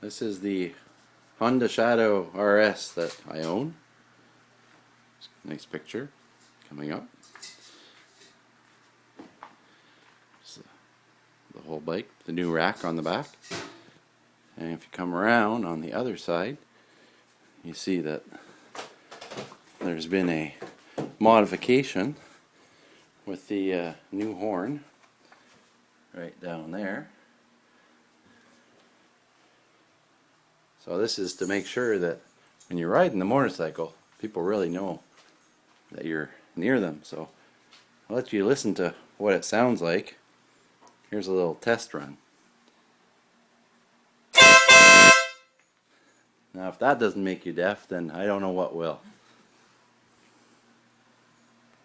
This is the Honda Shadow RS that I own. Nice picture coming up. The whole bike, the new rack on the back. And if you come around on the other side, you see that there's been a modification with the new horn right down there. So this is to make sure that when you're riding the motorcycle, people really know that you're near them. So I'll let you listen to what it sounds like. Here's a little test run. Now if that doesn't make you deaf, then I don't know what will.